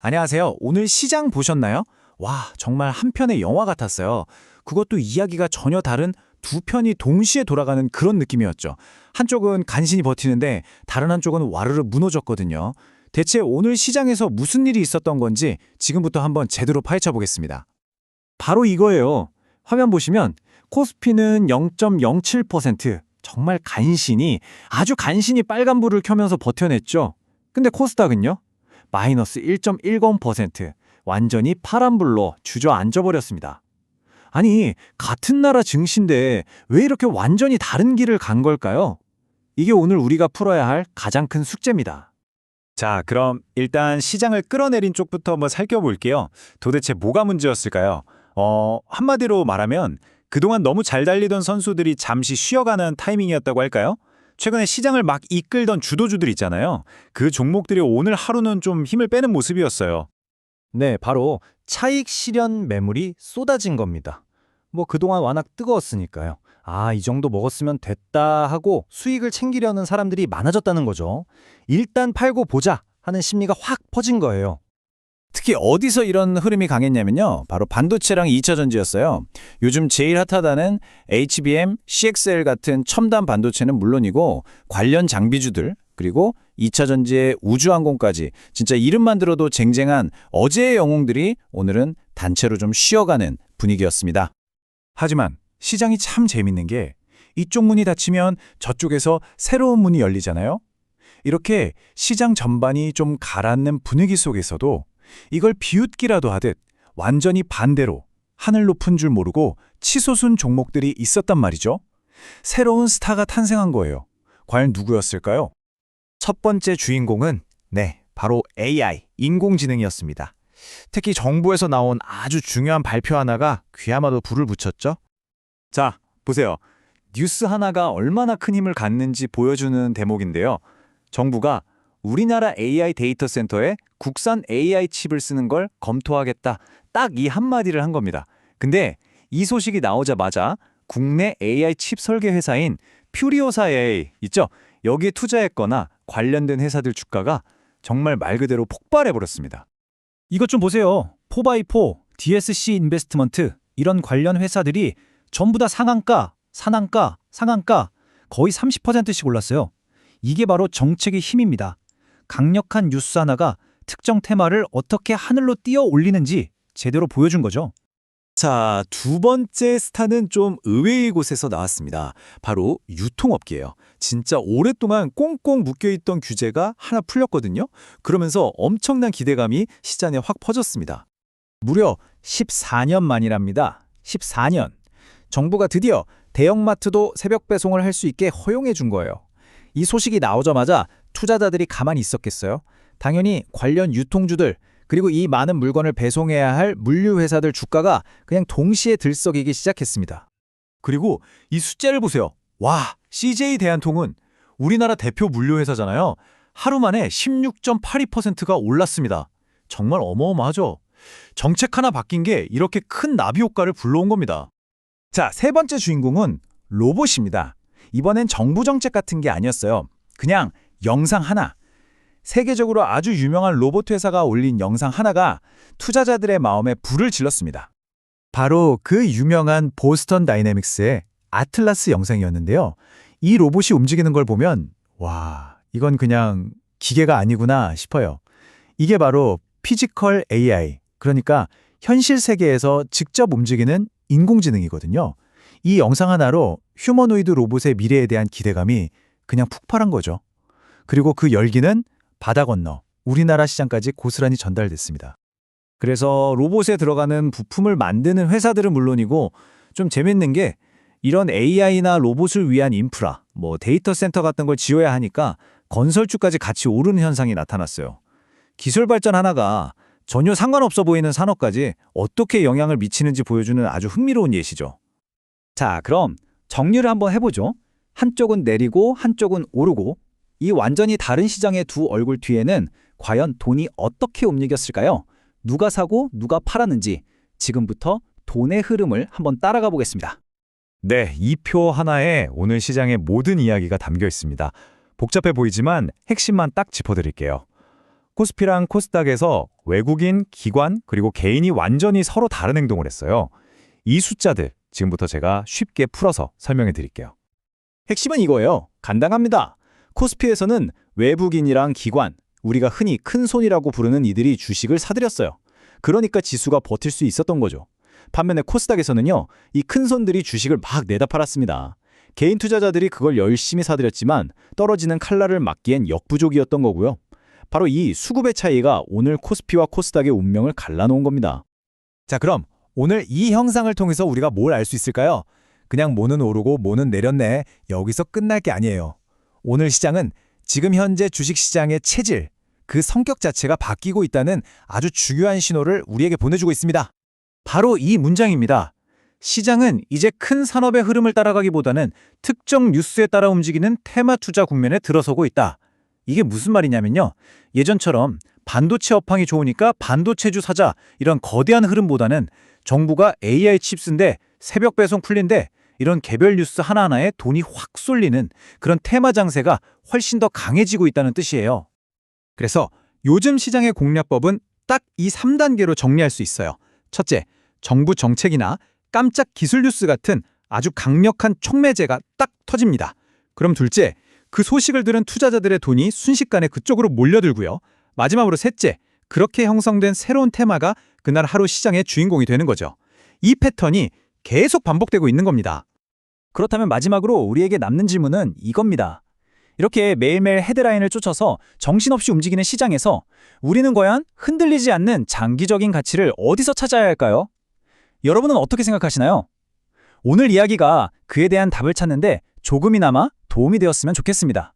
안녕하세요. 오늘 시장 보셨나요? 와, 정말 한 편의 영화 같았어요. 그것도 이야기가 전혀 다른 두 편이 동시에 돌아가는 그런 느낌이었죠. 한쪽은 간신히 버티는데 다른 한쪽은 와르르 무너졌거든요. 대체 오늘 시장에서 무슨 일이 있었던 건지 지금부터 한번 제대로 파헤쳐 보겠습니다. 바로 이거예요. 화면 보시면 코스피는 0.07%, 정말 간신히, 아주 간신히 빨간불을 켜면서 버텨냈죠. 근데 코스닥은요? 마이너스 1.10%, 완전히 파란불로 주저앉아버렸습니다. 아니, 같은 나라 증시인데 왜 이렇게 완전히 다른 길을 간 걸까요? 이게 오늘 우리가 풀어야 할 가장 큰 숙제입니다. 자, 그럼 일단 시장을 끌어내린 쪽부터 한번 살펴볼게요. 도대체 뭐가 문제였을까요? 한마디로 말하면 그동안 너무 잘 달리던 선수들이 잠시 쉬어가는 타이밍이었다고 할까요? 최근에 시장을 막 이끌던 주도주들 있잖아요. 그 종목들이 오늘 하루는 좀 힘을 빼는 모습이었어요. 네, 바로 차익 실현 매물이 쏟아진 겁니다. 그동안 워낙 뜨거웠으니까요. 이 정도 먹었으면 됐다 하고 수익을 챙기려는 사람들이 많아졌다는 거죠. 일단 팔고 보자 하는 심리가 확 퍼진 거예요. 특히 어디서 이런 흐름이 강했냐면요. 바로 반도체랑 2차 전지였어요. 요즘 제일 핫하다는 HBM, CXL 같은 첨단 반도체는 물론이고 관련 장비주들, 그리고 2차 전지의 우주항공까지 진짜 이름만 들어도 쟁쟁한 어제의 영웅들이 오늘은 단체로 좀 쉬어가는 분위기였습니다. 하지만 시장이 참 재밌는 게 이쪽 문이 닫히면 저쪽에서 새로운 문이 열리잖아요. 이렇게 시장 전반이 좀 가라앉는 분위기 속에서도 이걸 비웃기라도 하듯 완전히 반대로 하늘 높은 줄 모르고 치솟은 종목들이 있었단 말이죠. 새로운 스타가 탄생한 거예요. 과연 누구였을까요? 첫 번째 주인공은 바로 AI, 인공지능이었습니다. 특히 정부에서 나온 아주 중요한 발표 하나가 귀야말로 불을 붙였죠. 자, 보세요. 뉴스 하나가 얼마나 큰 힘을 갖는지 보여주는 대목인데요. 정부가 우리나라 AI 데이터 센터에 국산 AI 칩을 쓰는 걸 검토하겠다. 딱 이 한마디를 한 겁니다. 근데 이 소식이 나오자마자 국내 AI 칩 설계 회사인 퓨리오사 AI 있죠? 여기에 투자했거나 관련된 회사들 주가가 정말 말 그대로 폭발해버렸습니다. 이것 좀 보세요. 4x4, DSC 인베스트먼트 이런 관련 회사들이 전부 다 상한가, 상한가 거의 30%씩 올랐어요. 이게 바로 정책의 힘입니다. 강력한 뉴스 하나가 특정 테마를 어떻게 하늘로 띄어 올리는지 제대로 보여준 거죠. 자, 두 번째 스타는 좀 의외의 곳에서 나왔습니다. 바로 유통업계예요. 진짜 오랫동안 꽁꽁 묶여있던 규제가 하나 풀렸거든요. 그러면서 엄청난 기대감이 시장에 확 퍼졌습니다. 무려 14년 만이랍니다. 14년. 정부가 드디어 대형마트도 새벽 배송을 할 수 있게 허용해 준 거예요. 이 소식이 나오자마자 투자자들이 가만히 있었겠어요? 당연히 관련 유통주들, 그리고 이 많은 물건을 배송해야 할 물류회사들 주가가 그냥 동시에 들썩이기 시작했습니다. 그리고 이 숫자를 보세요. 와, CJ 대한통운 우리나라 대표 물류회사잖아요. 하루 만에 16.82%가 올랐습니다. 정말 어마어마하죠? 정책 하나 바뀐 게 이렇게 큰 나비 효과를 불러온 겁니다. 자, 세 번째 주인공은 로봇입니다. 이번엔 정부 정책 같은 게 아니었어요. 그냥 영상 하나. 세계적으로 아주 유명한 로봇 회사가 올린 영상 하나가 투자자들의 마음에 불을 질렀습니다. 바로 그 유명한 보스턴 다이내믹스의 아틀라스 영상이었는데요. 이 로봇이 움직이는 걸 보면 와, 이건 그냥 기계가 아니구나 싶어요. 이게 바로 피지컬 AI, 그러니까 현실 세계에서 직접 움직이는 인공지능이거든요. 이 영상 하나로 휴머노이드 로봇의 미래에 대한 기대감이 그냥 폭발한 거죠. 그리고 그 열기는 바다 건너 우리나라 시장까지 고스란히 전달됐습니다. 그래서 로봇에 들어가는 부품을 만드는 회사들은 물론이고 좀 재밌는 게 이런 AI나 로봇을 위한 인프라, 데이터 센터 같은 걸 지어야 하니까 건설주까지 같이 오르는 현상이 나타났어요. 기술 발전 하나가 전혀 상관없어 보이는 산업까지 어떻게 영향을 미치는지 보여주는 아주 흥미로운 예시죠. 자, 그럼 정리를 한번 해보죠. 한쪽은 내리고 한쪽은 오르고 이 완전히 다른 시장의 두 얼굴 뒤에는 과연 돈이 어떻게 움직였을까요? 누가 사고 누가 팔았는지 지금부터 돈의 흐름을 한번 따라가 보겠습니다. 네, 이 표 하나에 오늘 시장의 모든 이야기가 담겨 있습니다. 복잡해 보이지만 핵심만 딱 짚어드릴게요. 코스피랑 코스닥에서 외국인, 기관, 그리고 개인이 완전히 서로 다른 행동을 했어요. 이 숫자들 지금부터 제가 쉽게 풀어서 설명해 드릴게요. 핵심은 이거예요. 간단합니다. 코스피에서는 외국인이랑 기관, 우리가 흔히 큰 손이라고 부르는 이들이 주식을 사들였어요. 그러니까 지수가 버틸 수 있었던 거죠. 반면에 코스닥에서는요, 이 큰 손들이 주식을 막 내다 팔았습니다. 개인 투자자들이 그걸 열심히 사들였지만 떨어지는 칼날을 막기엔 역부족이었던 거고요. 바로 이 수급의 차이가 오늘 코스피와 코스닥의 운명을 갈라놓은 겁니다. 자, 그럼 오늘 이 형상을 통해서 우리가 뭘 알 수 있을까요? 그냥 뭐는 오르고 뭐는 내렸네. 여기서 끝날 게 아니에요. 오늘 시장은 지금 현재 주식시장의 체질, 그 성격 자체가 바뀌고 있다는 아주 중요한 신호를 우리에게 보내주고 있습니다. 바로 이 문장입니다. 시장은 이제 큰 산업의 흐름을 따라가기보다는 특정 뉴스에 따라 움직이는 테마 투자 국면에 들어서고 있다. 이게 무슨 말이냐면요. 예전처럼 반도체 업황이 좋으니까 반도체주 사자 이런 거대한 흐름보다는 정부가 AI 칩 쓴데 새벽 배송 풀린데 이런 개별 뉴스 하나하나에 돈이 확 쏠리는 그런 테마 장세가 훨씬 더 강해지고 있다는 뜻이에요. 그래서 요즘 시장의 공략법은 딱 이 3단계로 정리할 수 있어요. 첫째, 정부 정책이나 깜짝 기술 뉴스 같은 아주 강력한 촉매제가 딱 터집니다. 그럼 둘째, 그 소식을 들은 투자자들의 돈이 순식간에 그쪽으로 몰려들고요. 마지막으로 셋째, 그렇게 형성된 새로운 테마가 그날 하루 시장의 주인공이 되는 거죠. 이 패턴이 계속 반복되고 있는 겁니다. 그렇다면 마지막으로 우리에게 남는 질문은 이겁니다. 이렇게 매일매일 헤드라인을 쫓아서 정신없이 움직이는 시장에서 우리는 과연 흔들리지 않는 장기적인 가치를 어디서 찾아야 할까요? 여러분은 어떻게 생각하시나요? 오늘 이야기가 그에 대한 답을 찾는데 조금이나마 도움이 되었으면 좋겠습니다.